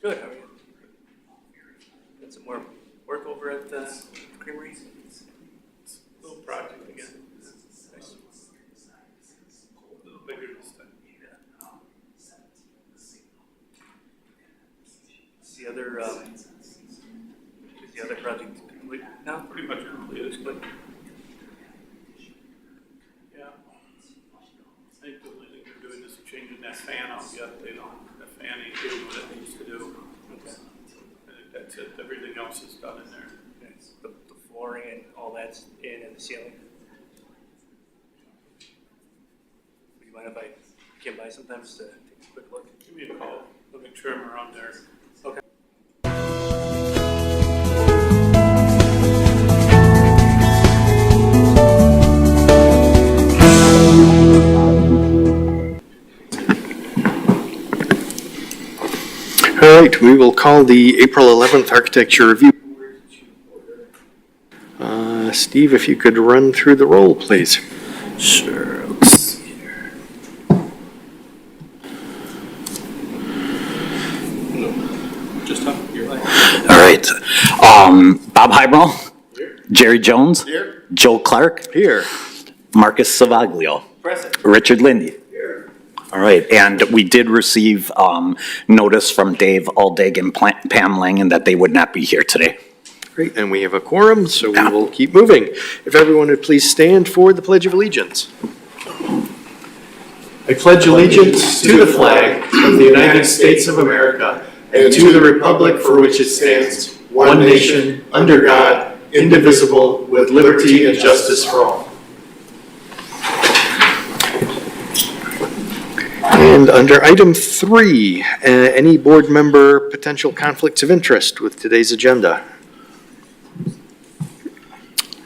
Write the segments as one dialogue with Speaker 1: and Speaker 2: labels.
Speaker 1: Good, how are you? Got some more work over at the creamery?
Speaker 2: It's a little project again.
Speaker 1: Nice.
Speaker 2: A little bigger this time.
Speaker 1: Is the other project complete now?
Speaker 2: Pretty much completed. Yeah. I think the only thing they're doing is changing that fan out yet. They don't, the fan ain't doing what it needs to do.
Speaker 1: Okay.
Speaker 2: I think that's it. Everything else is done in there.
Speaker 1: Okay. The flooring and all that's in and the ceiling? Would you mind if I came by sometimes to take a quick look?
Speaker 2: Give me a call. I'll make sure I'm around there.
Speaker 1: Okay.
Speaker 3: All right, we will call the April 11th Architecture Review. Steve, if you could run through the roll, please.
Speaker 4: Sure, let's see here.
Speaker 2: Just up your line.
Speaker 4: All right. Bob Hybel, Jerry Jones,
Speaker 2: Here.
Speaker 4: Joe Clark,
Speaker 3: Here.
Speaker 4: Marcus Savaglio,
Speaker 1: Present.
Speaker 4: Richard Lindy. All right, and we did receive notice from Dave Aldig and Pam Langen that they would not be here today.
Speaker 3: Great, and we have a quorum, so we will keep moving. If everyone would please stand for the Pledge of Allegiance. I pledge allegiance to the flag of the United States of America and to the republic for which it stands, one nation, under God, indivisible, with liberty and justice for all. And under item 3, any board member potential conflicts of interest with today's agenda?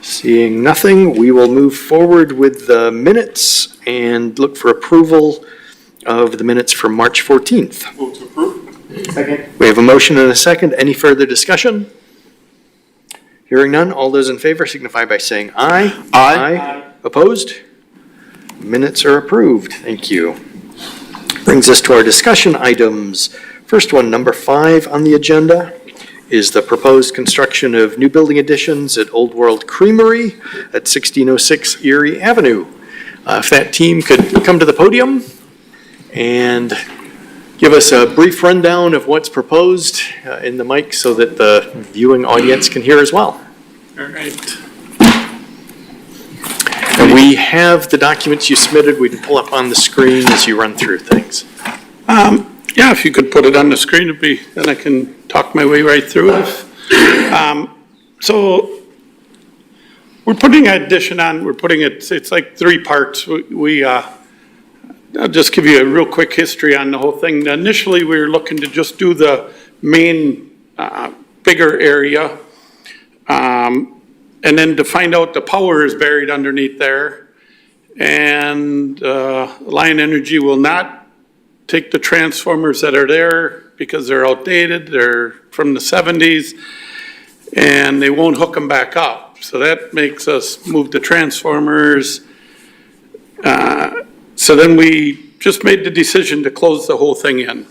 Speaker 3: Seeing nothing, we will move forward with the minutes and look for approval of the minutes from March 14th.
Speaker 2: Move to approve.
Speaker 3: Second. We have a motion and a second. Any further discussion? Hearing none, all those in favor signify by saying aye. Aye. Opposed? Minutes are approved. Thank you. Brings us to our discussion items. First one, number 5 on the agenda, is the proposed construction of new building additions at Old World Creamery at 1606 Erie Avenue. If that team could come to the podium and give us a brief rundown of what's proposed in the mic so that the viewing audience can hear as well.
Speaker 2: All right.
Speaker 3: And we have the documents you submitted. We can pull up on the screen as you run through things.
Speaker 2: Yeah, if you could put it on the screen, then I can talk my way right through it. So we're putting an addition on, it's like 3 parts. I'll just give you a real quick history on the whole thing. Initially, we were looking to just do the main, bigger area. And then to find out the power is buried underneath there. And Lion Energy will not take the transformers that are there because they're outdated. They're from the 70s. And they won't hook them back up. So that makes us move the transformers. So then we just made the decision to close the whole thing in.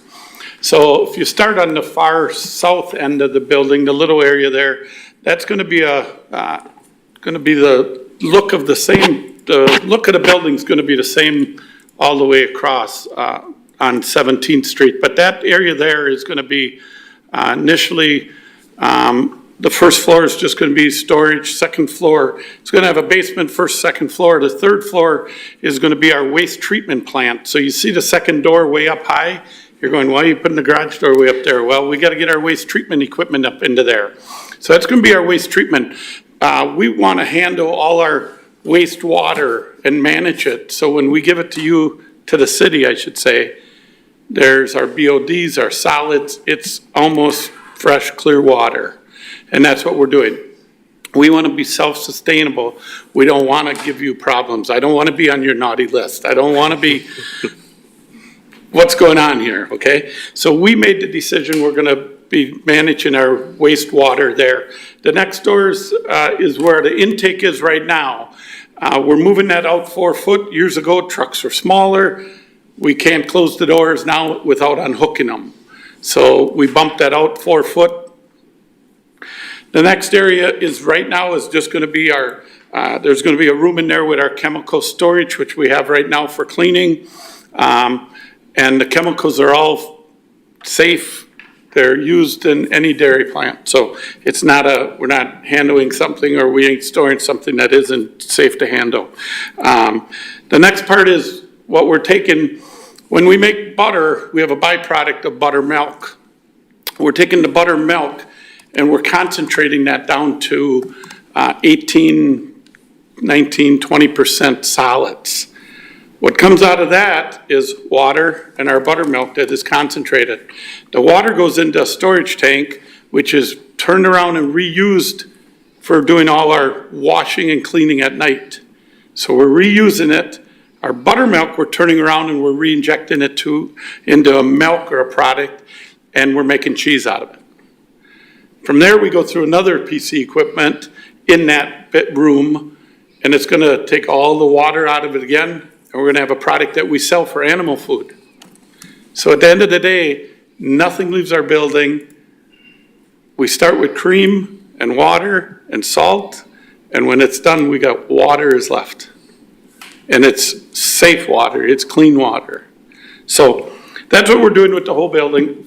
Speaker 2: So if you start on the far south end of the building, the little area there, that's going to be the look of the same. The look of the building's going to be the same all the way across on 17th Street. But that area there is going to be initially the first floor is just going to be storage. Second floor, it's going to have a basement. First, second floor. The third floor is going to be our waste treatment plant. So you see the second door way up high. You're going, why are you putting the garage door way up there? Well, we got to get our waste treatment equipment up into there. So that's going to be our waste treatment. We want to handle all our wastewater and manage it. So when we give it to you, to the city, I should say, there's our BODs, our solids. It's almost fresh, clear water. And that's what we're doing. We want to be self-sustainable. We don't want to give you problems. I don't want to be on your naughty list. I don't want to be... What's going on here, okay? So we made the decision we're going to be managing our wastewater there. The next door is where the intake is right now. We're moving that out 4 foot. Years ago, trucks were smaller. We can't close the doors now without unhooking them. So we bumped that out 4 foot. The next area is right now is just going to be our, there's going to be a room in there with our chemical storage, which we have right now for cleaning. And the chemicals are all safe. They're used in any dairy plant. So it's not we're not handling something or we ain't storing something that isn't safe to handle. The next part is what we're taking. When we make butter, we have a byproduct of buttermilk. We're taking the buttermilk and we're concentrating that down to 18, 19, 20% solids. What comes out of that is water and our buttermilk that is concentrated. The water goes into a storage tank, which is turned around and reused for doing all our washing and cleaning at night. So we're reusing it. Our buttermilk, we're turning around and we're re-injecting it into a milk or a product, and we're making cheese out of it. From there, we go through another piece of equipment in that room, and it's gonna take all the water out of it again, and we're gonna have a product that we sell for animal food. So at the end of the day, nothing leaves our building. We start with cream and water and salt, and when it's done, we got water is left. And it's safe water, it's clean water. So that's what we're doing with the whole building.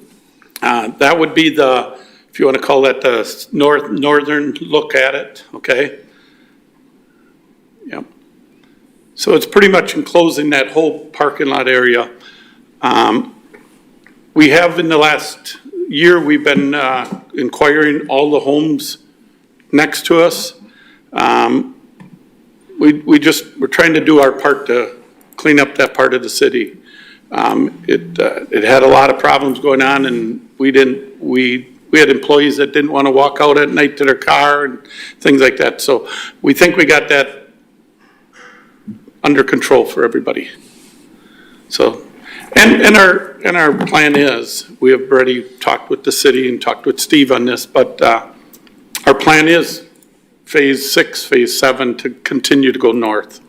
Speaker 2: That would be the, if you wanna call that the northern look at it, okay? Yep. So it's pretty much enclosing that whole parking lot area. We have in the last year, we've been inquiring all the homes next to us. We're trying to do our part to clean up that part of the city. It had a lot of problems going on, and we had employees that didn't want to walk out at night to their car and things like that. So we think we got that under control for everybody. So, and our plan is, we have already talked with the city and talked with Steve on this, but our plan is phase 6, phase 7 to continue to go north.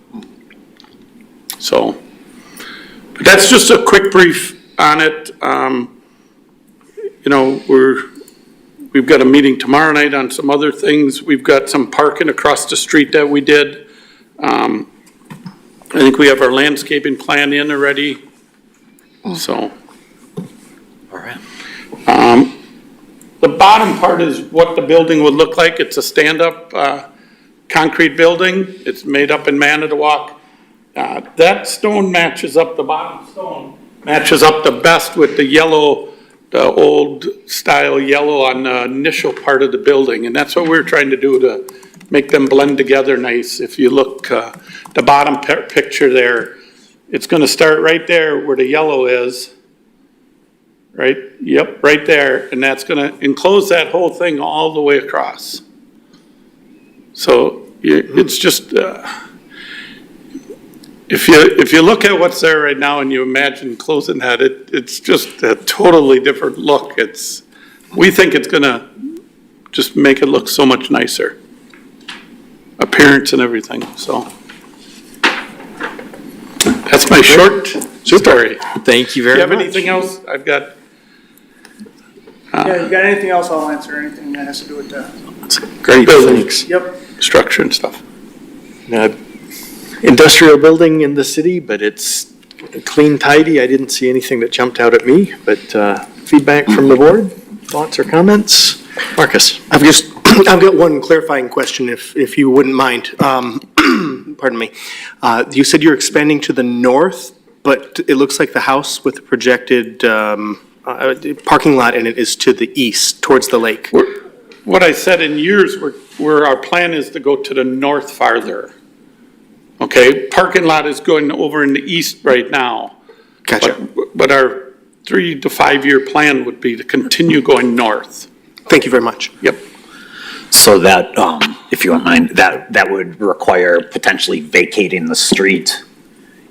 Speaker 2: So, but that's just a quick brief on it. You know, we've got a meeting tomorrow night on some other things. We've got some parking across the street that we did. I think we have our landscaping plan in already, so.
Speaker 4: All right.
Speaker 2: The bottom part is what the building would look like. It's a stand-up concrete building. It's made up in Manitowoc. That stone matches up, the bottom stone matches up the best with the yellow, the old style yellow on the initial part of the building. And that's what we're trying to do to make them blend together nice. If you look, the bottom picture there, it's gonna start right there where the yellow is. Right, yep, right there, and that's gonna enclose that whole thing all the way across. So it's just, if you look at what's there right now and you imagine closing that, it's just a totally different look. We think it's gonna just make it look so much nicer. Appearance and everything, so. That's my short story.
Speaker 3: Thank you
Speaker 2: Do
Speaker 3: very
Speaker 2: you have
Speaker 3: much.
Speaker 2: anything else? I've got.
Speaker 5: Yeah, you got anything else, I'll answer, anything that has to do with the,
Speaker 3: Great,
Speaker 2: Building.
Speaker 3: thanks.
Speaker 5: yep.
Speaker 2: Structure and stuff.
Speaker 3: Industrial building in the city, but it's clean, tidy. I didn't see anything that jumped out at me, but feedback from the board, thoughts or comments? Marcus?
Speaker 6: I've got one clarifying question, if you wouldn't mind. Pardon me. You said you're expanding to the north, but it looks like the house with the projected parking lot in it is to the east, towards the lake.
Speaker 2: What I said in years, where our plan is to go to the north farther. Okay, parking lot is going over in the east right now.
Speaker 6: Gotcha.
Speaker 2: But our 3 to 5 year plan would be to continue going north.
Speaker 6: Thank you very much.
Speaker 2: Yep.
Speaker 4: So that, if you don't mind, that would require potentially vacating the street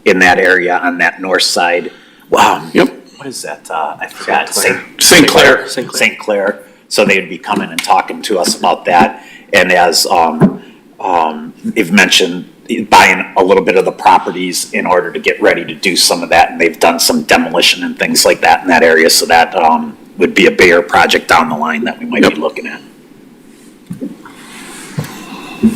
Speaker 4: in that area on that north side. Wow.
Speaker 2: Yep.
Speaker 4: What is that? I forgot.
Speaker 2: St. Clair.
Speaker 4: St. Clair. So they'd be coming and talking to us about that. And as you've mentioned, buying a little bit of the properties in order to get ready to do some of that. And they've done some demolition and things like that in that area. So that would be a bigger project down the line that we might be looking at.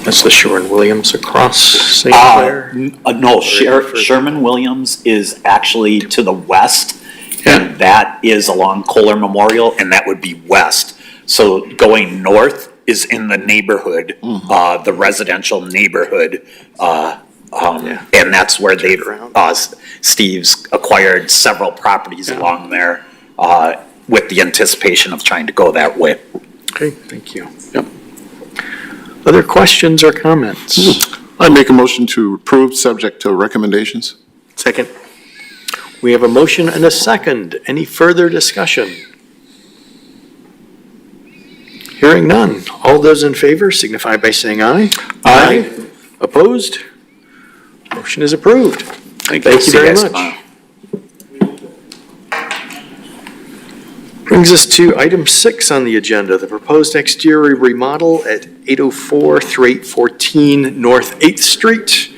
Speaker 3: That's the Sherwin-Williams across St. Clair?
Speaker 4: No, Sherman-Williams is actually to the west, and that is along Kohler Memorial, and that would be west. So going north is in the neighborhood, the residential neighborhood, and that's where they've, Steve's acquired several properties along there, with the anticipation of trying to go that way.
Speaker 3: Okay, thank you. Yep. Other questions or comments?
Speaker 7: I make a motion to approve, subject to recommendations.
Speaker 6: Second.
Speaker 3: We have a motion and a second. Any further discussion? Hearing none. All those in favor signify by saying aye. Aye. Opposed? Motion is approved. Thank you
Speaker 4: See you
Speaker 3: very
Speaker 4: guys
Speaker 3: much.
Speaker 4: tomorrow.
Speaker 3: Brings us to item 6 on the agenda, the proposed exterior remodel at 804 through 814 North 8th Street.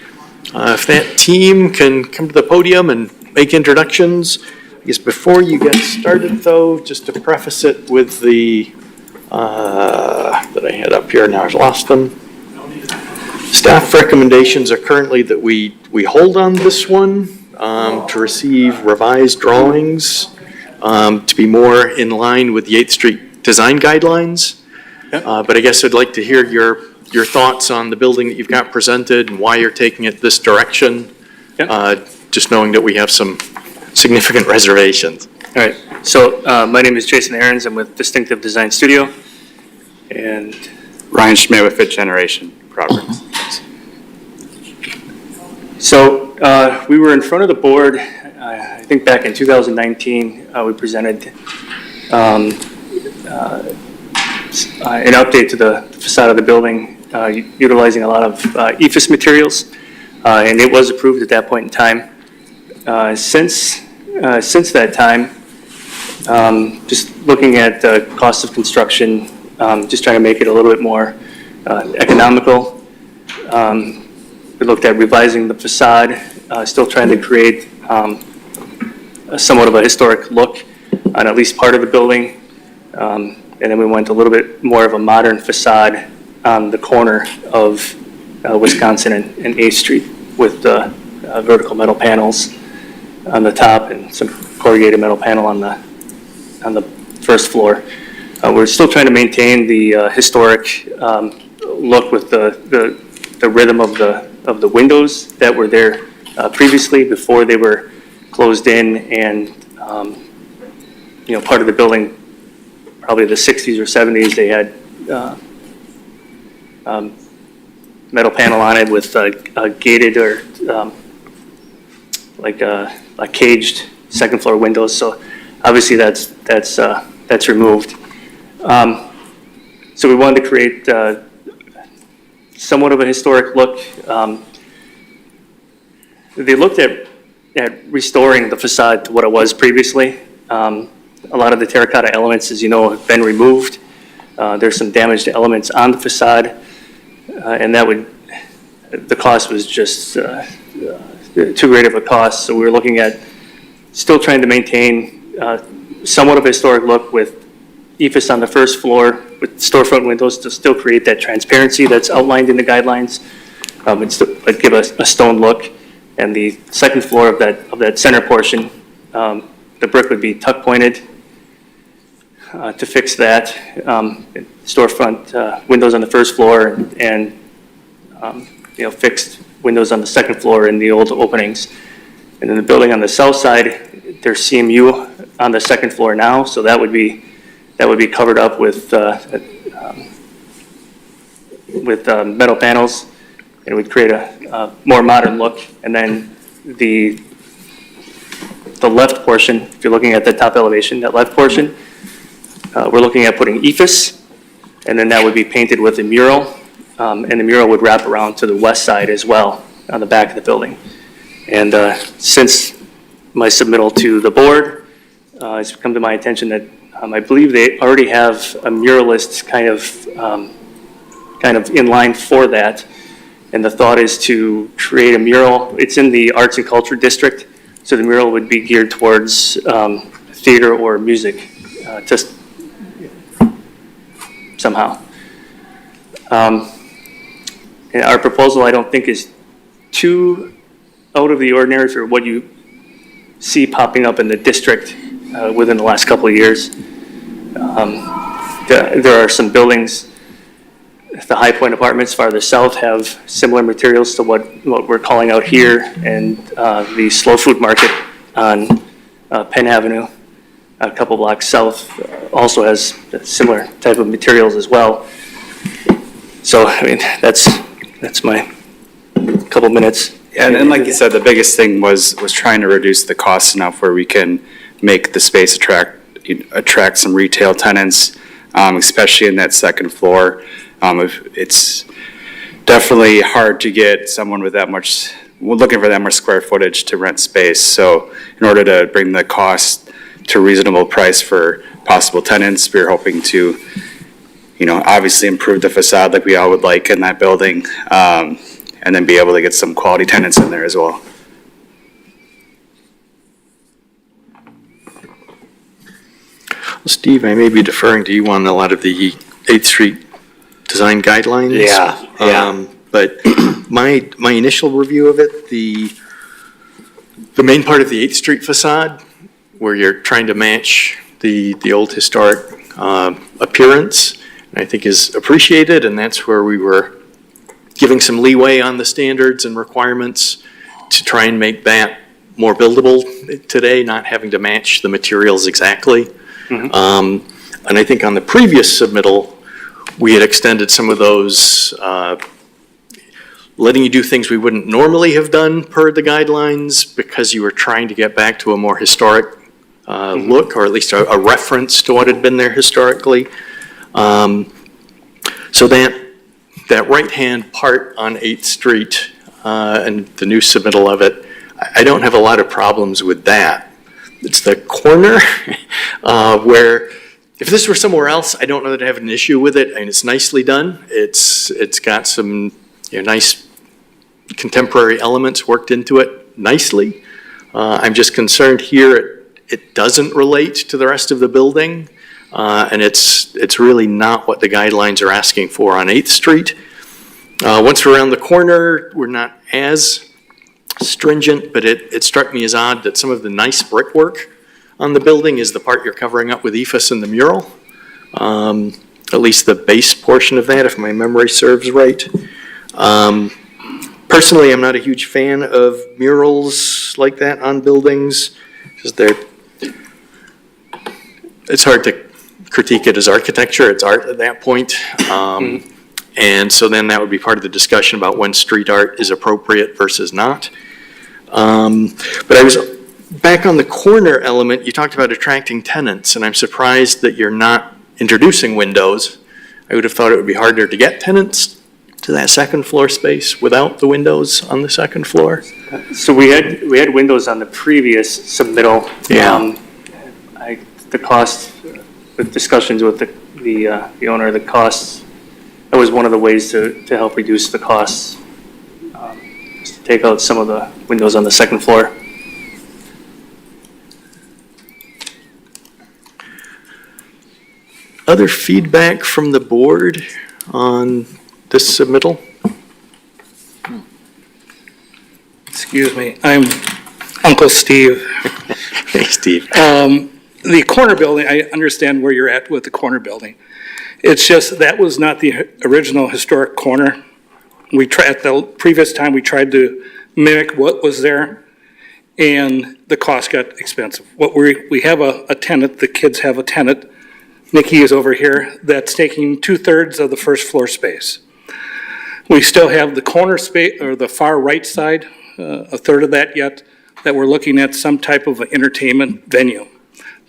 Speaker 3: If that team can come to the podium and make introductions. I guess before you get started though, just to preface it with the, that I had up here, now I've lost them. Staff recommendations are currently that we hold on this one to receive revised drawings to be more in line with the 8th Street design guidelines. But I guess I'd like to hear your thoughts on the building that you've got presented and why you're taking it this direction. Just knowing that we have some significant reservations.
Speaker 8: All right, so my name is Jason Ahrens. I'm with Distinctive Design Studio. And
Speaker 9: Ryan Schmidt with Fifth Generation Properties.
Speaker 8: so we were in front of the board, I think back in 2019, we presented an update to the facade of the building utilizing a lot of EFIS materials, and it was approved at that point in time. Since that time, just looking at the cost of construction, just trying to make it a little bit more economical. We looked at revising the facade, still trying to create somewhat of a historic look on at least part of the building. And then we went a little bit more of a modern facade on the corner of Wisconsin and 8th Street with vertical metal panels on the top and some corrugated metal panel on the first floor. We're still trying to maintain the historic look with the rhythm of the windows that were there previously before they were closed in, and part of the building, probably the 60s or 70s, they had metal panel on it with a gated or like a caged second floor windows. So obviously that's removed. So we wanted to create somewhat of a historic look. They looked at restoring the facade to what it was previously. A lot of the terracotta elements, as you know, have been removed. There's some damaged elements on the facade, and the cost was just too great of a cost. So we were looking at still trying to maintain somewhat of a historic look with EFIS on the first floor with storefront windows to still create that transparency that's outlined in the guidelines, but give a stone look. And the second floor of that center portion, the brick would be tuck pointed to fix that. Storefront windows on the first floor and fixed windows on the second floor in the old openings. And then the building on the south side, there's CMU on the second floor now, so that would be covered up with metal panels, and it would create a more modern look. And then the left portion, if you're looking at the top elevation, that left portion, we're looking at putting EFIS, and then that would be painted with a mural, and the mural would wrap around to the west side as well on the back of the building. And since my submittal to the board, it's come to my attention that I believe they already have a muralist kind of in line for that. And the thought is to create a mural. It's in the Arts and Culture District, so the mural would be geared towards theater or music just somehow. And our proposal, I don't think, is too out of the ordinary for what you see popping up in the district within the last couple of years. There are some buildings, the High Point Apartments farther south have similar materials to what we're calling out here, and the Slow Food Market on Penn Avenue, a couple blocks south, also has similar type of materials as well. So, I mean, that's my couple minutes.
Speaker 9: And like you said, the biggest thing was trying to reduce the costs enough where we can make the space attract some retail tenants, especially in that second floor. It's definitely hard to get someone with that much, looking for that much square footage to rent space. So in order to bring the cost to a reasonable price for possible tenants, we're hoping to, obviously improve the facade like we all would like in that building, and then be able to get some quality tenants in there as well.
Speaker 3: Steve, I may be deferring to you on a lot of the 8th Street design guidelines.
Speaker 4: Yeah.
Speaker 3: But my initial review of it, the main part of the 8th Street facade, where you're trying to match the old historic appearance, I think is appreciated, and that's where we were giving some leeway on the standards and requirements to try and make that more buildable today, not having to match the materials exactly. Mm-hmm. And I think on the previous submittal, we had extended some of those, letting you do things we wouldn't normally have done per the guidelines because you were trying to get back to a more historic look, or at least a reference to what had been there historically. So that right-hand part on 8th Street and the new submittal of it, I don't have a lot of problems with that. It's the corner where, if this were somewhere else, I don't know that I have an issue with it. I mean, it's nicely done. It's got some nice contemporary elements worked into it nicely. I'm just concerned here it doesn't relate to the rest of the building. And it's really not what the guidelines are asking for on 8th Street. Once we're around the corner, we're not as stringent, but it struck me as odd that some of the nice brickwork on the building is the part you're covering up with EFS and the mural. At least the base portion of that, if my memory serves right. Personally, I'm not a huge fan of murals like that on buildings, because it's hard to critique it as architecture. It's art at that point. And so then that would be part of the discussion about when street art is appropriate versus not. But I was back on the corner element. You talked about attracting tenants, and I'm surprised that you're not introducing windows. I would have thought it would be harder to get tenants to that second floor space without the windows on the second floor.
Speaker 8: So we had windows on the previous submittal.
Speaker 3: Yeah.
Speaker 8: The cost, with discussions with the owner, the costs, that was one of the ways to help reduce the costs, is to take out some of the windows on the second floor.
Speaker 3: Other feedback from the board on this submittal?
Speaker 10: Excuse me, I'm Uncle Steve.
Speaker 3: Hey, Steve.
Speaker 10: The corner building, I understand where you're at with the corner building. It's just that was not the original historic corner. At the previous time, we tried to mimic what was there, and the cost got expensive. We have a tenant, the kids have a tenant, Nikki is over here, that's taking 2/3 of the first floor space. We still have the corner space, or the far right side, a third of that yet, that we're looking at some type of an entertainment venue.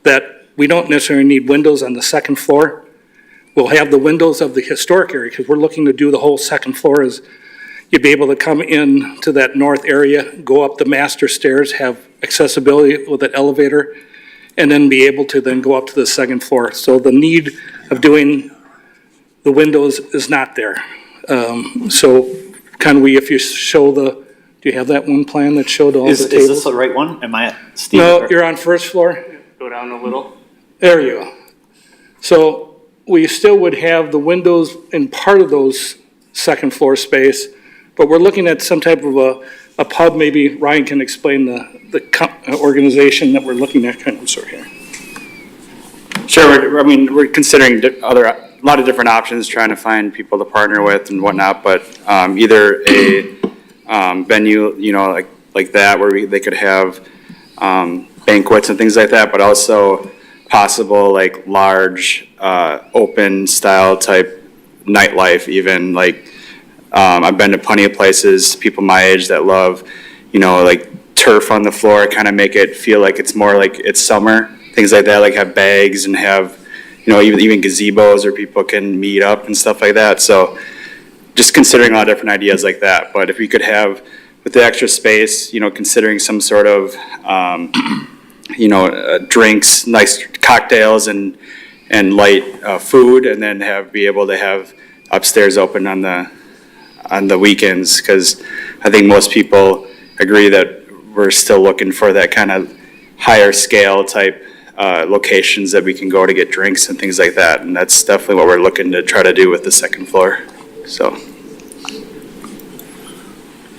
Speaker 10: That we don't necessarily need windows on the second floor. We'll have the windows of the historic area, because we're looking to do the whole second floor. Is you'd be able to come in to that north area, go up the master stairs, have accessibility with an elevator, and then be able to then go up to the second floor. So the need of doing the windows is not there. So can we, if you show do you have that one plan that showed all the tables?
Speaker 4: Is this the right one? Am I, Steve?
Speaker 10: No, you're on first floor.
Speaker 8: Go down a little.
Speaker 10: There you go. So we still would have the windows in part of those second floor space, but we're looking at some type of a pub. Maybe Ryan can explain the organization that we're looking at. I'm sorry here.
Speaker 9: Sure, we're considering a lot of different options, trying to find people to partner with and whatnot, but either a venue, like that, where they could have banquets and things like that, but also possible like large open style type nightlife even. Like I've been to plenty of places, people my age that love, like turf on the floor, kind of make it feel like it's more like it's summer, things like that, like have bags and have, even gazebos where people can meet up and stuff like that. So just considering all different ideas like that. But if we could have, with the extra space, considering some sort of, drinks, nice cocktails and light food, and then be able to have upstairs open on the weekends, because I think most people agree that we're still looking for that kind of higher scale type locations that we can go to get drinks and things like that, and that's definitely what we're looking to try to do with the second floor. So.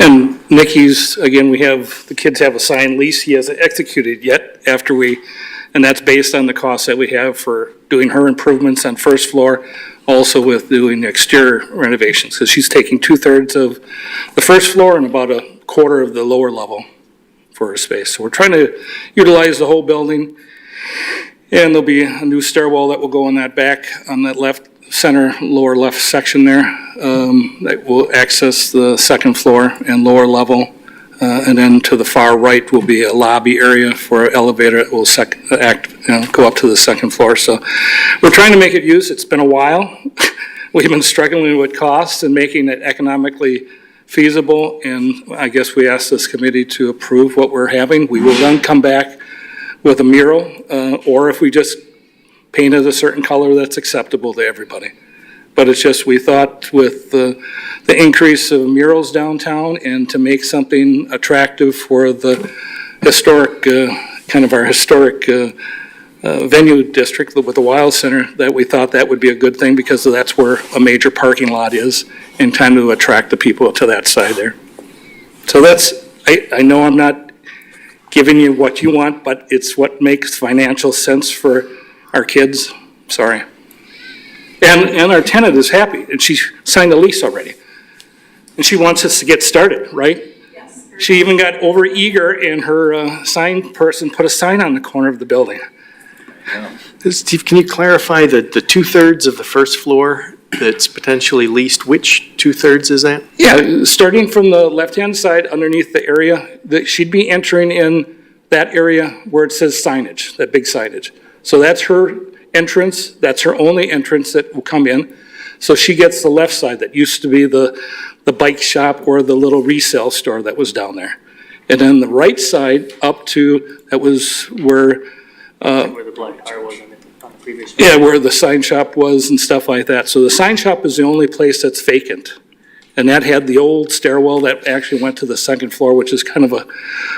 Speaker 10: And Nikki's, again, the kids have a signed lease. He hasn't executed yet and that's based on the costs that we have for doing her improvements on first floor, also with doing the exterior renovations, because she's taking 2/3 of the first floor and about 1/4 of the lower level for her space. So we're trying to utilize the whole building, and there'll be a new stairwell that will go on that back, on that lower left section there, that will access the second floor and lower level. And then to the far right will be a lobby area for an elevator that will go up to the second floor. So we're trying to make it use. It's been a while. We've been struggling with costs and making it economically feasible. And I guess we asked this committee to approve what we're having. We will then come back with a mural, or if we just painted a certain color that's acceptable to everybody. But it's just, we thought with the increase of murals downtown and to make something attractive for the historic, our historic venue district with the Wild Center, that we thought that would be a good thing, because that's where a major parking lot is, and kind of attract the people to that side there. So I know I'm not giving you what you want, but it's what makes financial sense for our kids. Sorry. And our tenant is happy, and she signed a lease already. And she wants us to get started, right? Yes. She even got over eager, and her sign person put a sign on the corner of the building.
Speaker 3: Steve, can you clarify the 2/3 of the first floor that's potentially leased? Which 2/3 is that?
Speaker 10: Yeah, starting from the left-hand side underneath the area, that she'd be entering in that area where it says signage, that big signage. So that's her entrance, that's her only entrance that will come in. So she gets the left side that used to be the bike shop or the little resale store that was down there. And then the right side up to, that was where,
Speaker 8: Where the black car was on the previous.
Speaker 10: yeah, where the sign shop was and stuff like that. So the sign shop is the only place that's vacant. And that had the old stairwell that actually went to the second floor, which is kind of a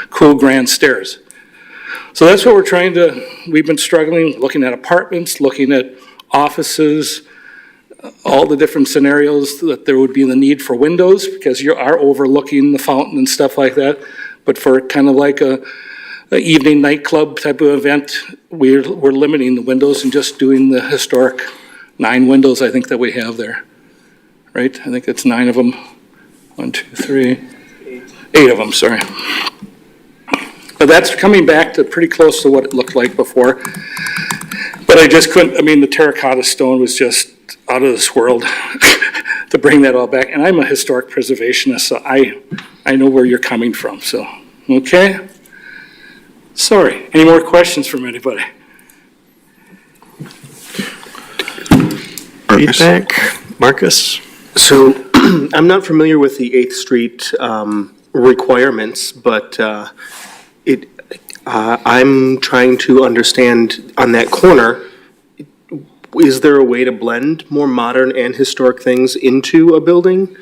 Speaker 10: cool grand stairs. So that's what we've been struggling, looking at apartments, looking at offices, all the different scenarios that there would be the need for windows, because you are overlooking the fountain and stuff like that. But for kind of like a evening nightclub type of event, we're limiting the windows and just doing the historic 9 windows, I think, that we have there. Right? I think it's 9 of them. 1, 2, 3, 8 of them, sorry. But that's coming back to pretty close to what it looked like before. But I just couldn't, the terracotta stone was just out of this world to bring that all back. And I'm a historic preservationist, so I know where you're coming from, so, okay? Sorry, any more questions from anybody?
Speaker 3: Feedback, Marcus?
Speaker 6: So I'm not familiar with the 8th Street requirements, but I'm trying to understand on that corner, is there a way to blend more modern and historic things into a building?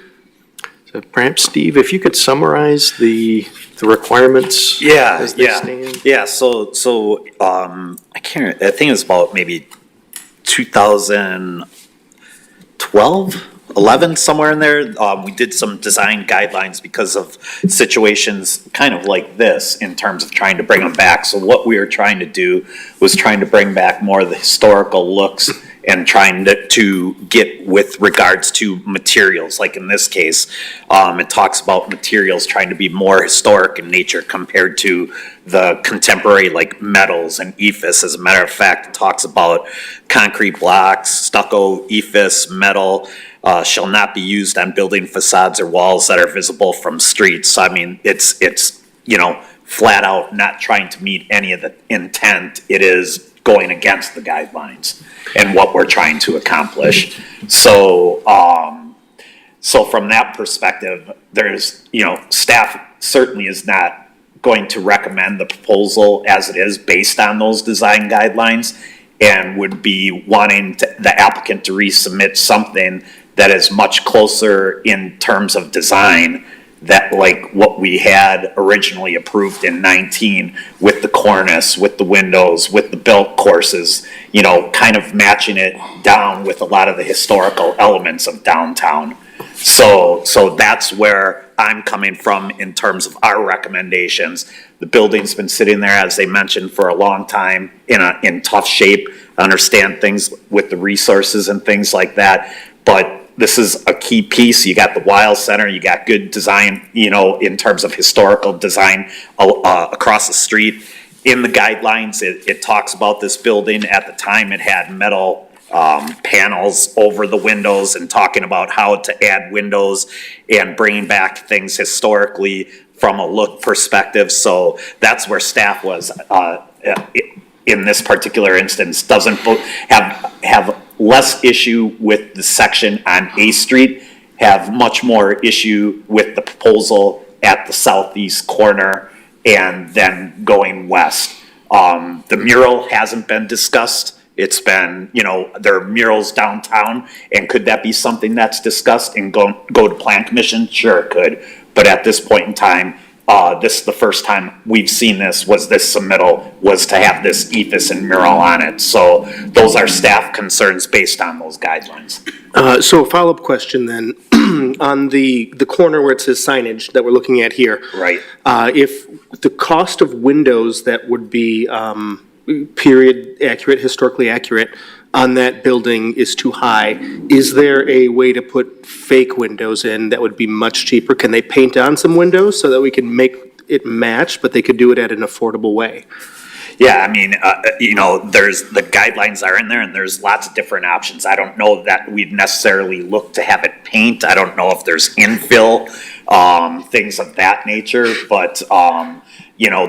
Speaker 6: So perhaps, Steve, if you could summarize the requirements as they stand?
Speaker 4: Yeah, so I can't, I think it's about maybe 2012, 11, somewhere in there. We did some design guidelines because of situations kind of like this in terms of trying to bring them back. So what we were trying to do was trying to bring back more of the historical looks and trying to get with regards to materials. Like in this case, it talks about materials trying to be more historic in nature compared to the contemporary like metals and ephes. As a matter of fact, it talks about concrete blocks, stucco, ephes, metal, shall not be used on building facades or walls that are visible from streets. So, I mean, it's flat out not trying to meet any of the intent. It is going against the guidelines and what we're trying to accomplish. So, so from that perspective, there's, staff certainly is not going to recommend the proposal as it is based on those design guidelines, and would be wanting the applicant to resubmit something that is much closer in terms of design, that like what we had originally approved in 19 with the cornice, with the windows, with the built courses, kind of matching it down with a lot of the historical elements of downtown. So that's where I'm coming from in terms of our recommendations. The building's been sitting there, as they mentioned, for a long time in tough shape. I understand things with the resources and things like that, but this is a key piece. You got the Wiles Center, you got good design, in terms of historical design across the street. In the guidelines, it talks about this building. At the time, it had metal panels over the windows and talking about how to add windows and bringing back things historically from a look perspective. So that's where staff was in this particular instance. Doesn't have less issue with the section on A Street, have much more issue with the proposal at the southeast corner and then going west. The mural hasn't been discussed. It's been, there are murals downtown, and could that be something that's discussed and go to Plan Commission? Sure, it could. But at this point in time, this is the first time we've seen this, was this submittal, was to have this ephes and mural on it. So those are staff concerns based on those guidelines.
Speaker 6: So a follow-up question then, on the corner where it says signage that we're looking at here.
Speaker 4: Right.
Speaker 6: If the cost of windows that would be period accurate, historically accurate, on that building is too high, is there a way to put fake windows in that would be much cheaper? Can they paint on some windows so that we can make it match, but they could do it at an affordable way?
Speaker 4: Yeah, I mean, there's the guidelines are in there, and there's lots of different options. I don't know that we'd necessarily look to have it paint. I don't know if there's infill, things of that nature, but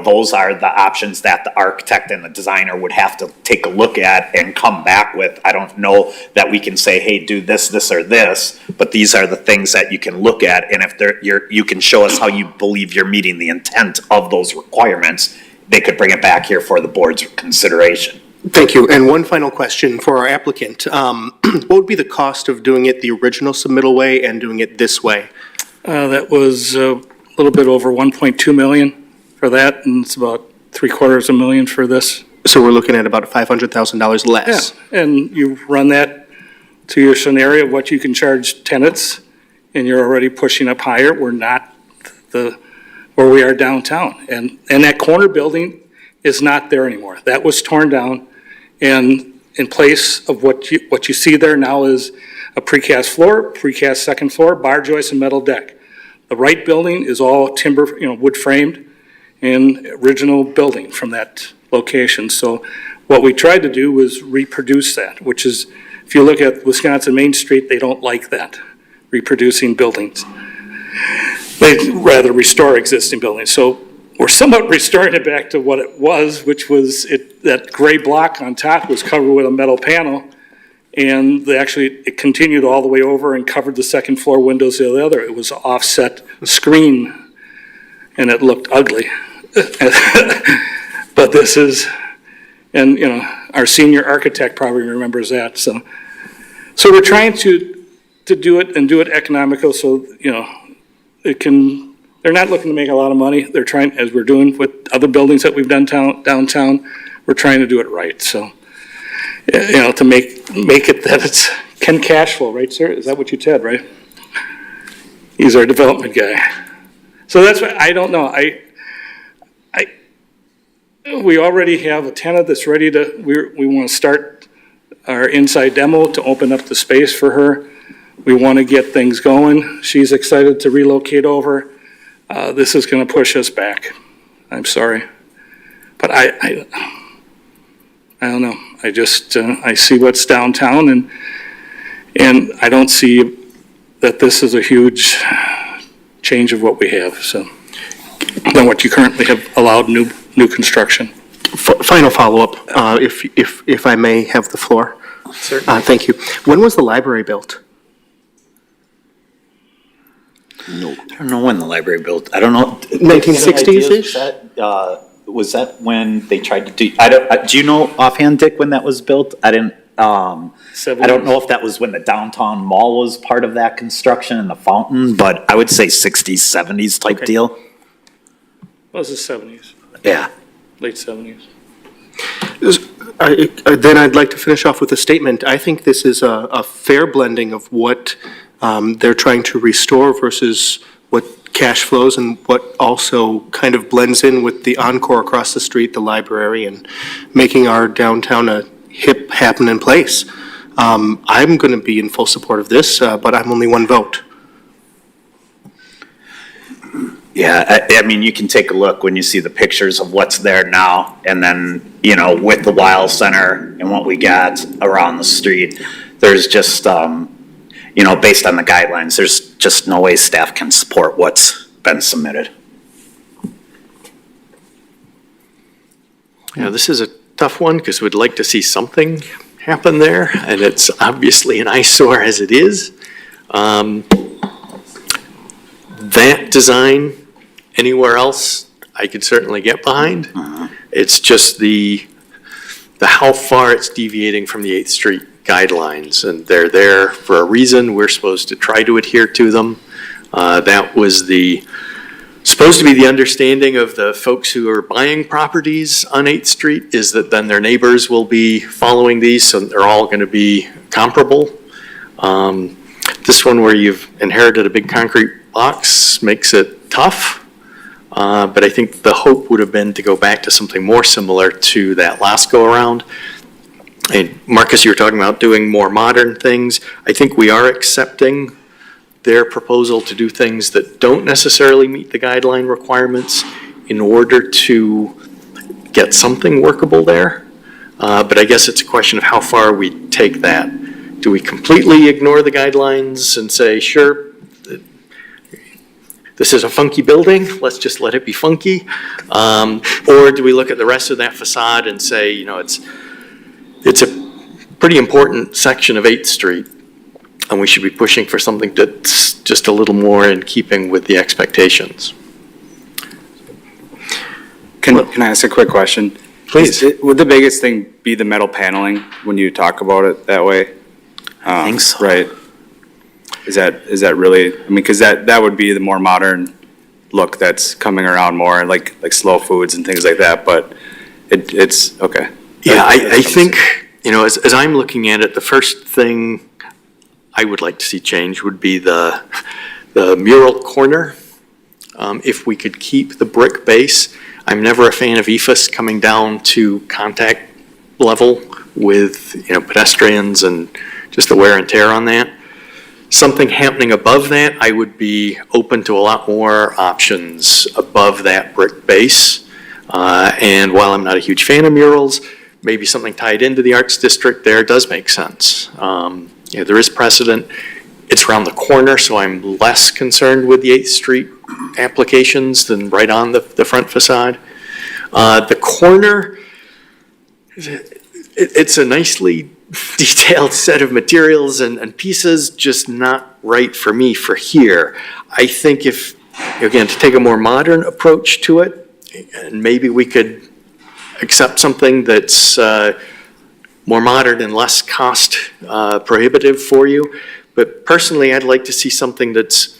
Speaker 4: those are the options that the architect and the designer would have to take a look at and come back with. I don't know that we can say, hey, do this, this, or this, but these are the things that you can look at, and if you can show us how you believe you're meeting the intent of those requirements, they could bring it back here for the board's consideration.
Speaker 6: Thank you. And one final question for our applicant. What would be the cost of doing it the original submittal way and doing it this way?
Speaker 10: That was a little bit over 1.2 million for that, and it's about $750,000 for this.
Speaker 6: So we're looking at about $500,000 less.
Speaker 10: Yeah, and you run that to your scenario of what you can charge tenants, and you're already pushing up higher. We're not where we are downtown. And that corner building is not there anymore. That was torn down, and in place of what you see there now is a precast floor, precast second floor, bar joist, and metal deck. The right building is all timber, wood framed, and original building from that location. So what we tried to do was reproduce that, which is, if you look at Wisconsin Main Street, they don't like that, reproducing buildings. They'd rather restore existing buildings. So we're somewhat restoring it back to what it was, which was that gray block on top was covered with a metal panel, and it continued all the way over and covered the second floor windows the other. It was an offset screen, and it looked ugly. But this is, and our senior architect probably remembers that. So we're trying to do it and do it economical, so they're not looking to make a lot of money. They're trying, as we're doing with other buildings that we've done downtown, we're trying to do it right. So to make it that it's, can cash flow, right, sir? Is that what you said, right? He's our development guy. So that's why, I don't know, we already have a tenant that's ready to, we want to start our inside demo to open up the space for her. We want to get things going. She's excited to relocate over. This is going to push us back. I'm sorry. But I don't know. I just, I see what's downtown and I don't see that this is a huge change of what we have, so, than what you currently have allowed new construction.
Speaker 6: Final follow-up, if I may have the floor.
Speaker 3: Certainly.
Speaker 6: Thank you. When was the library built?
Speaker 4: I don't know when the library built, I don't know.
Speaker 6: 1960s-ish?
Speaker 4: Was that when they tried to do, do you know offhand, Dick, when that was built? I didn't, I don't know if that was when the downtown mall was part of that construction and the fountain, but I would say 60s, 70s type
Speaker 6: Okay.
Speaker 4: deal.
Speaker 10: Well, this is 70s,
Speaker 4: Yeah.
Speaker 10: late 70s.
Speaker 6: Then I'd like to finish off with a statement. I think this is a fair blending of what they're trying to restore versus what cash flows and what also kind of blends in with the Encore across the street, the library, and making our downtown a hip, happening place. I'm going to be in full support of this, but I'm only one vote.
Speaker 4: Yeah, I mean, you can take a look when you see the pictures of what's there now, and then, with the Wild Center and what we got around the street, there's just, based on the guidelines, there's just no way staff can support what's been submitted.
Speaker 3: Yeah, this is a tough one because we'd like to see something happen there, and it's obviously an eyesore as it is. That design, anywhere else, I could certainly get behind. It's just the how far it's deviating from the 8th Street guidelines, and they're there for a reason. We're supposed to try to adhere to them. That was supposed to be the understanding of the folks who are buying properties on 8th Street, is that then their neighbors will be following these, so they're all going to be comparable. This one where you've inherited a big concrete box makes it tough, but I think the hope would have been to go back to something more similar to that last go-around. And Marcus, you were talking about doing more modern things. I think we are accepting their proposal to do things that don't necessarily meet the guideline requirements in order to get something workable there. But I guess it's a question of how far we take that. Do we completely ignore the guidelines and say, sure, this is a funky building, let's just let it be funky? Or do we look at the rest of that facade and say, it's a pretty important section of 8th Street, and we should be pushing for something that's just a little more in keeping with the expectations?
Speaker 9: Can I ask a quick question?
Speaker 3: Please.
Speaker 9: Would the biggest thing be the metal paneling when you talk about it that way?
Speaker 4: I think so.
Speaker 9: Right. Is that really, because that would be the more modern look that's coming around more, like slow foods and things like that, but it's, okay.
Speaker 3: Yeah, I think, as I'm looking at it, the first thing I would like to see change would be the mural corner. If we could keep the brick base. I'm never a fan of EFS coming down to contact level with, pedestrians and just the wear and tear on that. Something happening above that, I would be open to a lot more options above that brick base. And while I'm not a huge fan of murals, maybe something tied into the Arts District there does make sense. There is precedent. It's around the corner, so I'm less concerned with the 8th Street applications than right on the front facade. The corner, it's a nicely detailed set of materials and pieces, just not right for me for here. I think if, again, to take a more modern approach to it, and maybe we could accept something that's more modern and less cost prohibitive for you. But personally, I'd like to see something that's,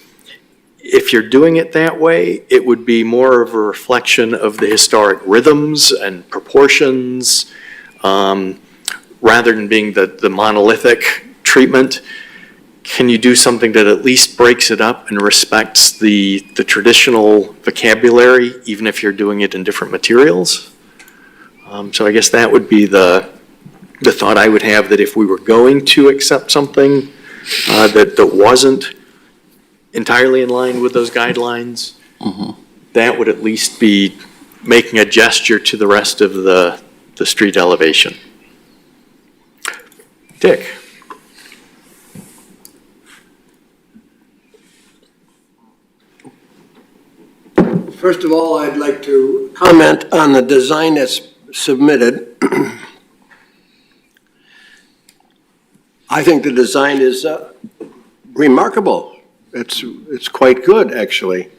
Speaker 3: if you're doing it that way, it would be more of a reflection of the historic rhythms and proportions, rather than being the monolithic treatment, can you do something that at least breaks it up and respects the traditional vocabulary, even if you're doing it in different materials? So I guess that would be the thought I would have, that if we were going to accept something that wasn't entirely in line with those guidelines, that would at least be making a gesture to the rest of the street elevation. Dick?
Speaker 11: First of all, I'd like to comment on the design that's submitted. I think the design is remarkable. It's quite good, actually.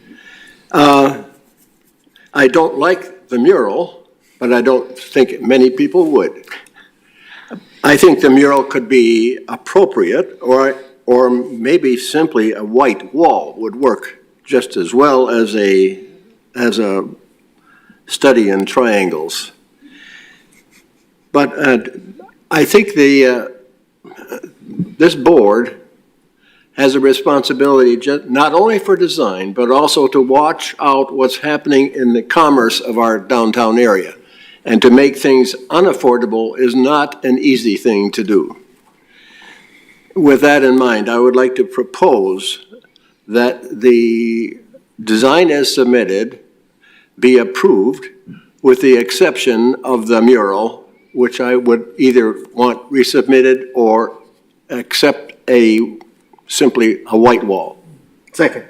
Speaker 11: I don't like the mural, but I don't think many people would. I think the mural could be appropriate, or maybe simply a white wall would work just as well as a study in triangles. But I think this board has a responsibility not only for design, but also to watch out what's happening in the commerce of our downtown area. And to make things unaffordable is not an easy thing to do. With that in mind, I would like to propose that the design as submitted be approved with the exception of the mural, which I would either want resubmitted or accept simply a white wall.
Speaker 6: Second.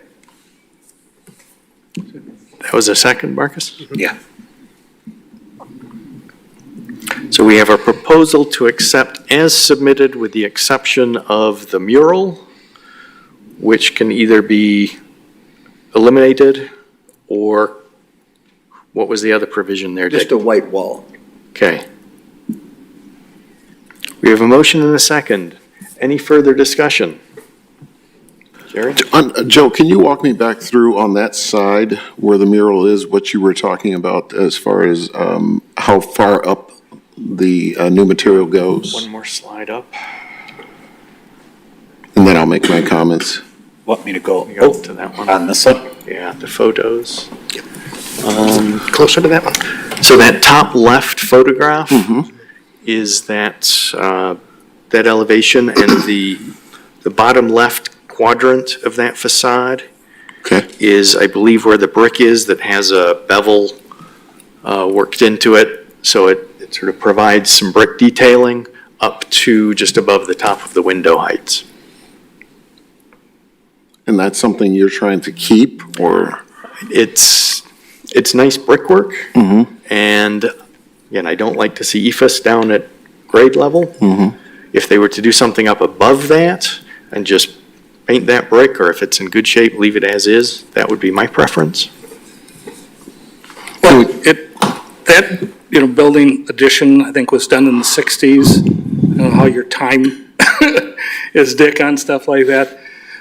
Speaker 3: That was a second, Marcus?
Speaker 4: Yeah.
Speaker 3: So we have a proposal to accept as submitted with the exception of the mural, which can either be eliminated, or what was the other provision there, Dick?
Speaker 11: Just a white wall.
Speaker 3: Okay. We have a motion and a second. Any further discussion? Jerry?
Speaker 7: Joe, can you walk me back through on that side where the mural is, what you were talking about as far as how far up the new material goes?
Speaker 3: One more slide up.
Speaker 7: And then I'll make my comments.
Speaker 4: Want me to go
Speaker 3: To that one.
Speaker 4: on this one?
Speaker 3: Yeah, the photos.
Speaker 6: Closer to that one.
Speaker 3: So that top left photograph is that elevation, and the bottom left quadrant of that facade
Speaker 7: Okay.
Speaker 3: is, I believe, where the brick is that has a bevel worked into it. So it sort of provides some brick detailing up to just above the top of the window heights.
Speaker 7: And that's something you're trying to keep, or?
Speaker 3: It's nice brickwork, and again, I don't like to see EFS down at grade level. If they were to do something up above that and just paint that brick, or if it's in good shape, leave it as is, that would be my preference.
Speaker 10: Well, that, building addition, I think, was done in the 60s. I don't know how your time is, Dick, on stuff like that.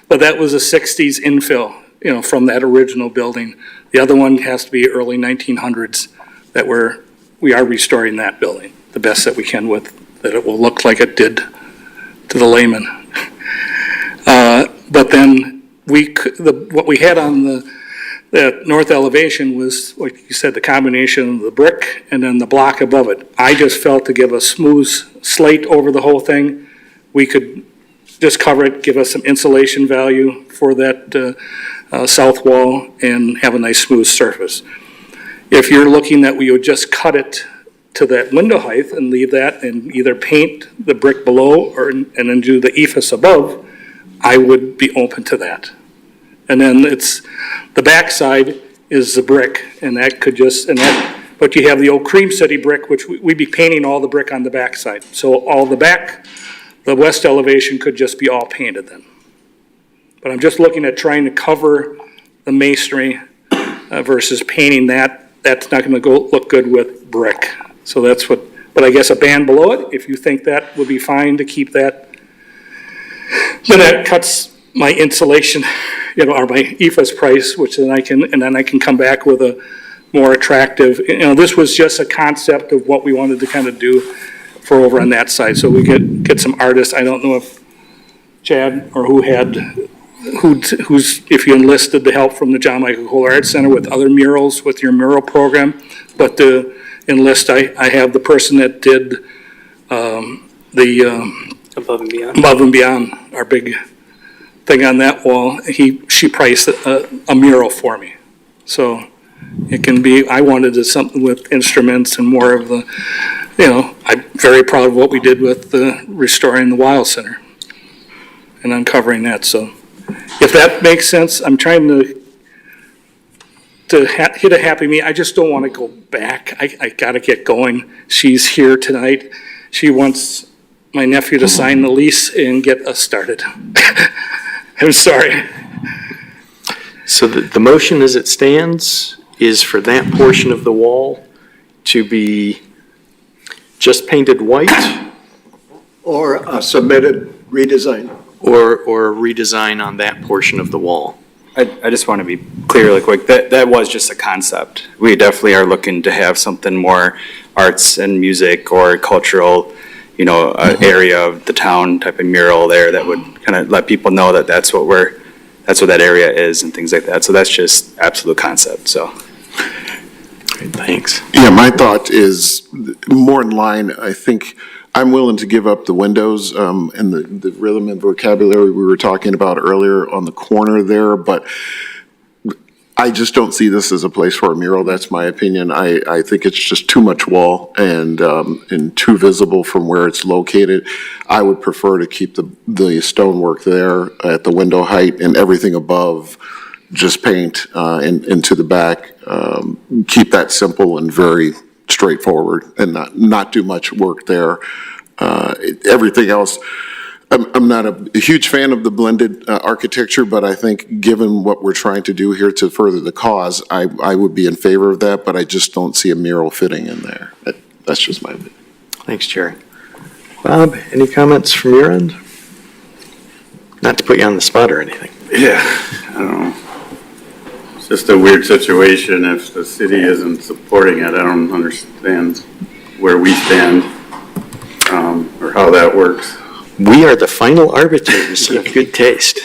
Speaker 10: But that was a 60s infill, from that original building. The other one has to be early 1900s that we are restoring that building the best that we can with, that it will look like it did to the layman. But then what we had on the north elevation was, like you said, the combination of the brick and then the block above it. I just felt to give a smooth slate over the whole thing, we could just cover it, give us some insulation value for that south wall, and have a nice smooth surface. If you're looking that we would just cut it to that window height and leave that and either paint the brick below and then do the ephes above, I would be open to that. And then the backside is the brick, and that could but you have the old Cream City brick, which we'd be painting all the brick on the backside. So all the west elevation could just be all painted then. But I'm just looking at trying to cover the masonry versus painting that. That's not going to look good with brick. So that's but I guess a band below it, if you think that would be fine to keep that, then that cuts my insulation, or my EFS price, which then I can come back with a more attractive, this was just a concept of what we wanted to kind of do for over on that side, so we get some artists. I don't know if Chad or if you enlisted the help from the John Michael Kohler Arts Center with other murals, with your mural program, but to enlist, I have the person that did
Speaker 8: Above and beyond.
Speaker 10: Above and Beyond, our big thing on that wall. She priced a mural for me. So it can be, I wanted something with instruments and more of the, I'm very proud of what we did with restoring the Wild Center and uncovering that. So if that makes sense, I'm trying to hit a happy medium. I just don't want to go back. I got to get going. She's here tonight. She wants my nephew to sign the lease and get us started. I'm sorry.
Speaker 3: So the motion as it stands is for that portion of the wall to be just painted white
Speaker 11: Or a submitted redesign.
Speaker 3: or a redesign on that portion of the wall.
Speaker 9: I just want to be clear really quick, that was just a concept. We definitely are looking to have something more arts and music or cultural, area of the town type of mural there that would kind of let people know that that's what that area is and things like that. So that's just absolute concept, so.
Speaker 3: Great, thanks.
Speaker 7: Yeah, my thought is more in line, I think I'm willing to give up the windows and the rhythm and vocabulary we were talking about earlier on the corner there, but I just don't see this as a place for a mural. That's my opinion. I think it's just too much wall and too visible from where it's located. I would prefer to keep the stonework there at the window height and everything above just paint into the back. Keep that simple and very straightforward and not do much work there. Everything else, I'm not a huge fan of the blended architecture, but I think given what we're trying to do here to further the cause, I would be in favor of that, but I just don't see a mural fitting in there. That's just my opinion.
Speaker 3: Thanks, Jerry. Bob, any comments from your end? Not to put you on the spot or anything.
Speaker 2: Yeah, I don't know. It's just a weird situation if the city isn't supporting it. I don't understand where we stand, or how that works.
Speaker 3: We are the final arbiters of good taste.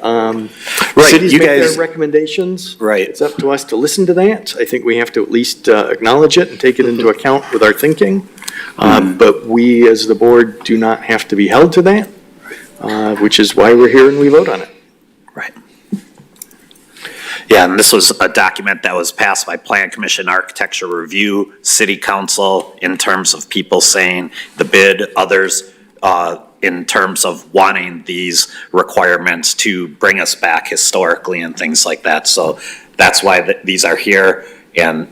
Speaker 4: Right,
Speaker 3: Cities
Speaker 4: you
Speaker 3: make
Speaker 4: guys-
Speaker 3: their recommendations.
Speaker 4: Right.
Speaker 3: It's up to us to listen to that. I think we have to at least acknowledge it and take it into account with our thinking. But we, as the board, do not have to be held to that, which is why we're here and we vote on it.
Speaker 4: Right. Yeah, and this was a document that was passed by Plan Commission Architecture Review, City Council, in terms of people saying the bid, others, in terms of wanting these requirements to bring us back historically and things like that. So that's why these are here. And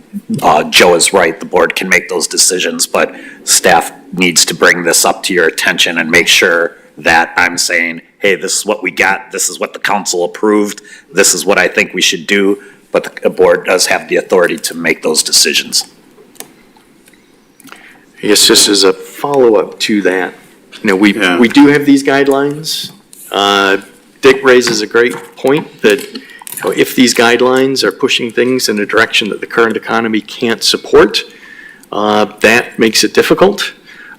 Speaker 4: Joe is right, the board can make those decisions, but staff needs to bring this up to your attention and make sure that I'm saying, hey, this is what we got, this is what the council approved, this is what I think we should do, but the board does have the authority to make those decisions.
Speaker 3: I guess just as a follow-up to that, we
Speaker 2: Yeah.
Speaker 3: do have these guidelines. Dick raises a great point that if these guidelines are pushing things in a direction that the current economy can't support, that makes it difficult.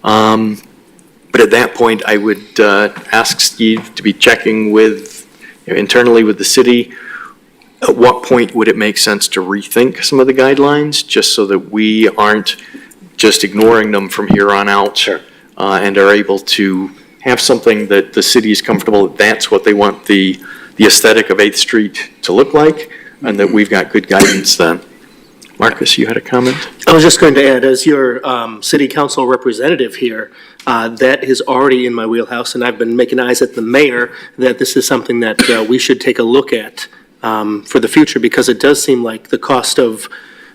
Speaker 3: But at that point, I would ask Steve to be checking with, internally with the city, at what point would it make sense to rethink some of the guidelines, just so that we aren't just ignoring them from here on out.
Speaker 4: Sure.
Speaker 3: And are able to have something that the city is comfortable that that's what they want the aesthetic of 8th Street to look like, and that we've got good guidance then. Marcus, you had a comment?
Speaker 6: I was just going to add, as your city council representative here, that is already in my wheelhouse, and I've been making eyes at the mayor that this is something that we should take a look at for the future, because it does seem like the cost of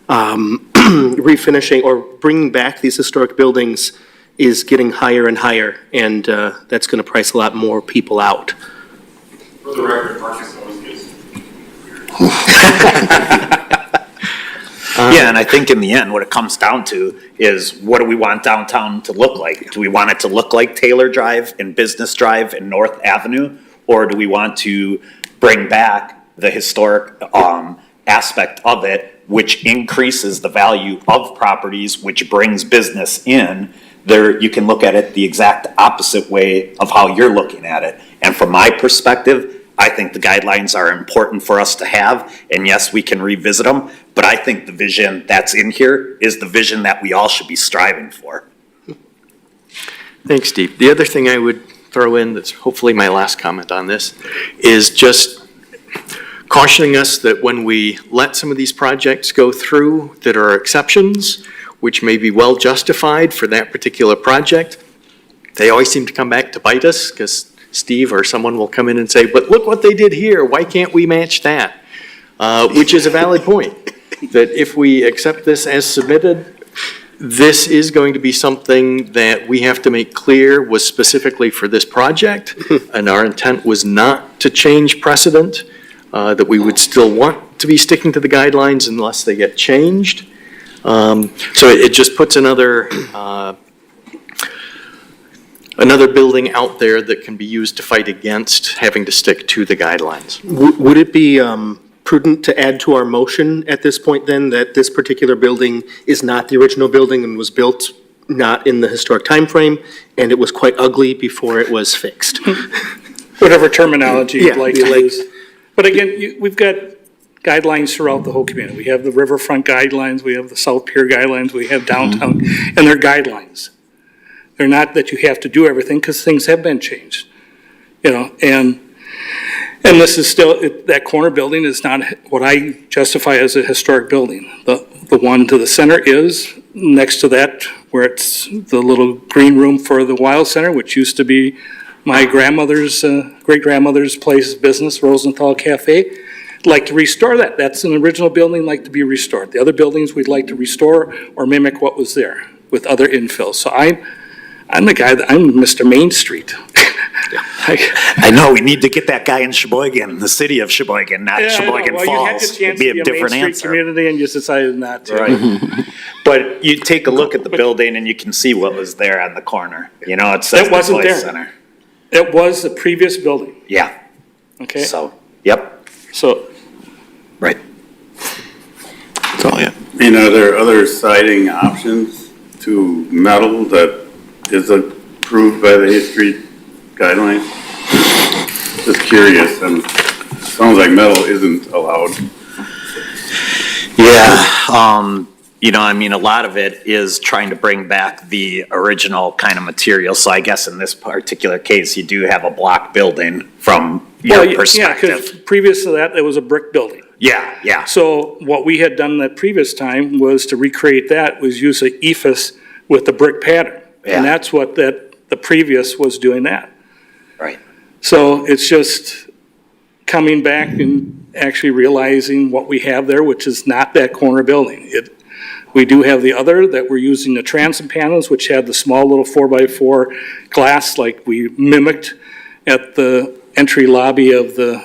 Speaker 6: refinishing or bringing back these historic buildings is getting higher and higher, and that's going to price a lot more people out.
Speaker 2: For the record, Marcus always gets.
Speaker 4: Yeah, and I think in the end, what it comes down to is, what do we want downtown to look like? Do we want it to look like Taylor Drive and Business Drive and North Avenue? Or do we want to bring back the historic aspect of it, which increases the value of properties, which brings business in, you can look at it the exact opposite way of how you're looking at it. And from my perspective, I think the guidelines are important for us to have, and yes, we can revisit them, but I think the vision that's in here is the vision that we all should be striving for.
Speaker 3: Thanks, Steve. The other thing I would throw in, that's hopefully my last comment on this, is just cautioning us that when we let some of these projects go through that are exceptions, which may be well justified for that particular project, they always seem to come back to bite us, because Steve or someone will come in and say, but look what they did here, why can't we match that? Which is a valid point, that if we accept this as submitted, this is going to be something that we have to make clear was specifically for this project, and our intent was not to change precedent, that we would still want to be sticking to the guidelines unless they get changed. So it just puts another building out there that can be used to fight against having to stick to the guidelines.
Speaker 6: Would it be prudent to add to our motion at this point then that this particular building is not the original building and was built not in the historic timeframe, and it was quite ugly before it was fixed?
Speaker 10: Whatever terminology you'd
Speaker 6: Yeah,
Speaker 10: like to use. But again, we've got guidelines throughout the whole community. We have the riverfront guidelines, we have the South Pier guidelines, we have downtown, and they're guidelines. They're not that you have to do everything, because things have been changed, and this is still, that corner building is not what I justify as a historic building. The one to the center is, next to that, where it's the little green room for the Wild Center, which used to be my grandmother's, great-grandmother's place of business, Rosenthal Cafe. Like to restore that. That's an original building, like to be restored. The other buildings we'd like to restore or mimic what was there with other infills. So I'm the guy I'm Mr. Main Street.
Speaker 4: I know, we need to get that guy in Sheboygan, the city of Sheboygan, not Sheboygan Falls.
Speaker 10: You had the chance
Speaker 4: It'd be
Speaker 10: to be
Speaker 4: a
Speaker 10: a Main
Speaker 4: different
Speaker 10: Street
Speaker 4: answer.
Speaker 10: community and you decided not to.
Speaker 4: Right. But you take a look at the building and you can see what was there on the corner. It says
Speaker 10: That
Speaker 4: the
Speaker 10: wasn't
Speaker 4: Toy
Speaker 10: there.
Speaker 4: Center.
Speaker 10: It was the previous building,
Speaker 4: Yeah,
Speaker 10: okay?
Speaker 4: so, yep.
Speaker 10: So,
Speaker 4: Right.
Speaker 7: That's all, yeah.
Speaker 12: And are there other siding options to metal that is approved by the history guidelines? Just curious, and sounds like metal isn't allowed.
Speaker 4: Yeah, a lot of it is trying to bring back the original kind of material. So I guess in this particular case, you do have a block building from your
Speaker 10: yeah,
Speaker 4: perspective.
Speaker 10: because previous to that, it was a brick building.
Speaker 4: Yeah.
Speaker 10: So what we had done that previous time was to recreate that, was use a ephes with the brick pattern.
Speaker 4: Yeah.
Speaker 10: And that's what the previous was doing that.
Speaker 4: Right.
Speaker 10: So it's just coming back and actually realizing what we have there, which is not that corner building. We do have the other that we're using the transom panels, which had the small little 4x4 glass like we mimicked at the entry lobby of the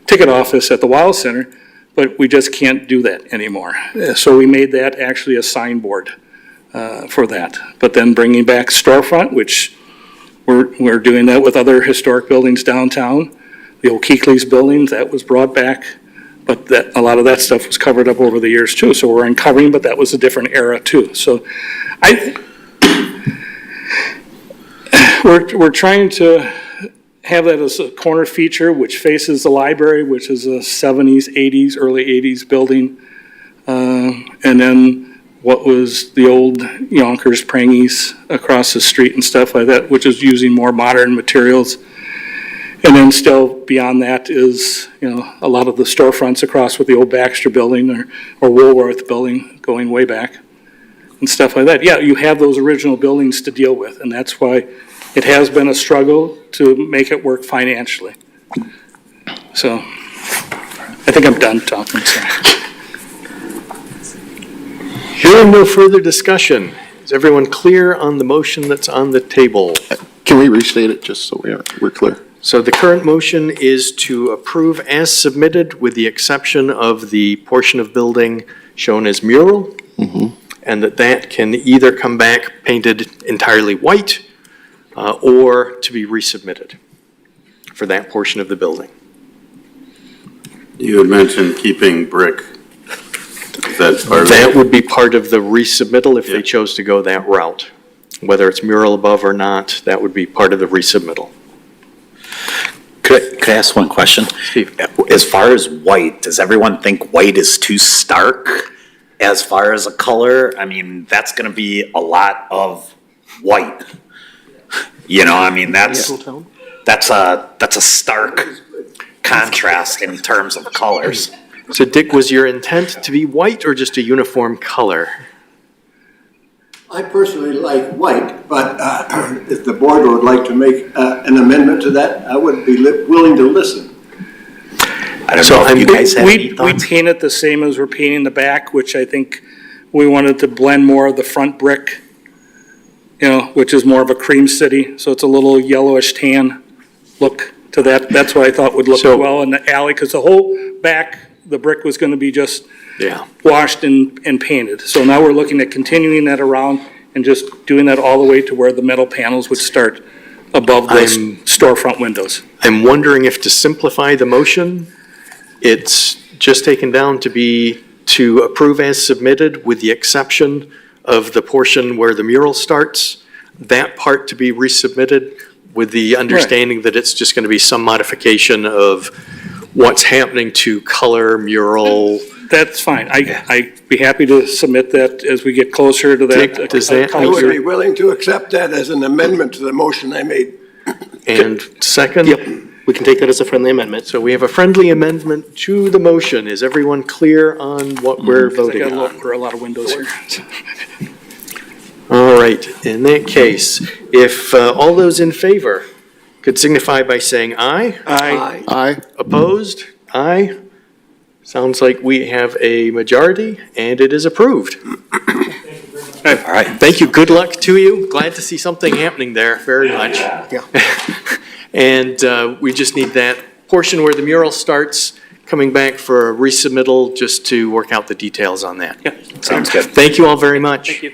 Speaker 10: ticket office at the Wild Center, but we just can't do that anymore. So we made that actually a signboard for that. But then bringing back storefront, which we're doing that with other historic buildings downtown. The old Keekly's buildings, that was brought back, but a lot of that stuff was covered up over the years too. So we're uncovering, but that was a different era too. So we're trying to have that as a corner feature which faces the library, which is a 70s, 80s, early 80s building. And then what was the old Yonkers Prangies across the street and stuff like that, which is using more modern materials. And then still beyond that is, a lot of the storefronts across with the old Baxter building or Woolworth building going way back and stuff like that. Yeah, you have those original buildings to deal with, and that's why it has been a struggle to make it work financially. So, I think I'm done talking, sorry.
Speaker 3: Hearing no further discussion, is everyone clear on the motion that's on the table?
Speaker 7: Can we restate it just so we're clear?
Speaker 3: So the current motion is to approve as submitted with the exception of the portion of building shown as mural, and that can either come back painted entirely white or to be resubmitted for that portion of the building.
Speaker 12: You had mentioned keeping brick. Is that part of it?
Speaker 3: That would be part of the resubmittal if they chose to go that route. whether it's mural above or not, that would be part of the resubmittal.
Speaker 4: Could I ask one question?
Speaker 3: Steve.
Speaker 4: As far as white, does everyone think white is too stark as far as a color? I mean, that's gonna be a lot of white. You know, I mean, that's a stark contrast in terms of colors.
Speaker 3: So Dick, was your intent to be white or just a uniform color?
Speaker 11: I personally like white, but if the board would like to make an amendment to that, I would be willing to listen.
Speaker 4: I don't know if you guys have any
Speaker 10: We
Speaker 4: thoughts?
Speaker 10: paint it the same as we're painting the back, which I think we wanted to blend more of the front brick, which is more of a cream city, so it's a little yellowish tan look to that. That's what I thought would look well in the alley, because the whole back, the brick was gonna be just washed and painted. So now we're looking at continuing that around and just doing that all the way to where the metal panels would start above those storefront windows.
Speaker 3: I'm wondering if to simplify the motion, it's just taken down to be to approve as submitted with the exception of the portion where the mural starts, that part to be resubmitted with the understanding that it's just going to be some modification of what's happening to color, mural.
Speaker 10: That's fine. I'd be happy to submit that as we get closer to that.
Speaker 3: Dick, does that
Speaker 11: I would be willing to accept that as an amendment to the motion I made.
Speaker 3: And second?
Speaker 6: Yep, we can take that as a friendly amendment.
Speaker 3: So we have a friendly amendment to the motion. Is everyone clear on what we're voting on?
Speaker 10: There are a lot of windows here.
Speaker 3: All right, in that case, if all those in favor could signify by saying aye.
Speaker 10: Aye.
Speaker 7: Aye.
Speaker 3: Opposed? Aye. Sounds like we have a majority, and it is approved.
Speaker 4: All right.
Speaker 3: Thank you, good luck to you. Glad to see something happening there, very much.
Speaker 6: Yeah.
Speaker 3: And we just need that portion where the mural starts, coming back for a resubmittal, just to work out the details on that.
Speaker 4: Sounds good.
Speaker 3: Thank you all very much.
Speaker 10: Thank you.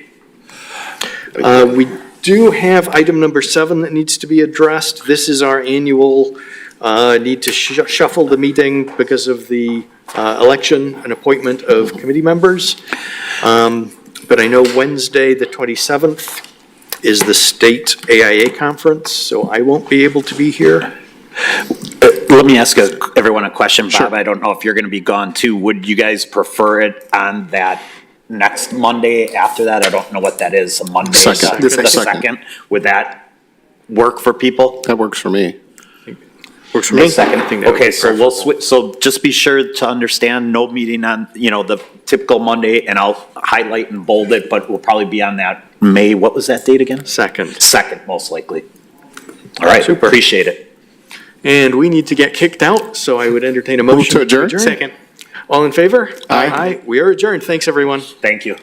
Speaker 3: We do have item number 7 that needs to be addressed. This is our annual need to shuffle the meeting because of the election and appointment of committee members. But I know Wednesday, the 27th, is the state AIA conference, so I won't be able to be here.
Speaker 4: Let me ask everyone a question, Bob. I don't know if you're going to be gone too. Would you guys prefer it on that next Monday after that? I don't know what that is, a Monday
Speaker 7: Second.
Speaker 4: after the
Speaker 7: The second.
Speaker 4: second. Would that work for people?
Speaker 7: That works for me.
Speaker 3: Works for
Speaker 4: The
Speaker 3: me.
Speaker 4: second.
Speaker 3: I think that would
Speaker 4: Okay,
Speaker 3: be
Speaker 4: so we'll switch, so just be sure to understand, no meeting on, the typical Monday, and I'll highlight and bold it, but we'll probably be on that May, what was that date again?
Speaker 3: Second.
Speaker 4: Second, most likely. All right,
Speaker 3: Super.
Speaker 4: appreciate it.
Speaker 3: And we need to get kicked out, so I would entertain a
Speaker 7: Move
Speaker 3: motion.
Speaker 7: to adjourn.
Speaker 3: Second. All in favor?
Speaker 7: Aye.
Speaker 3: We are adjourned. Thanks, everyone.
Speaker 4: Thank you.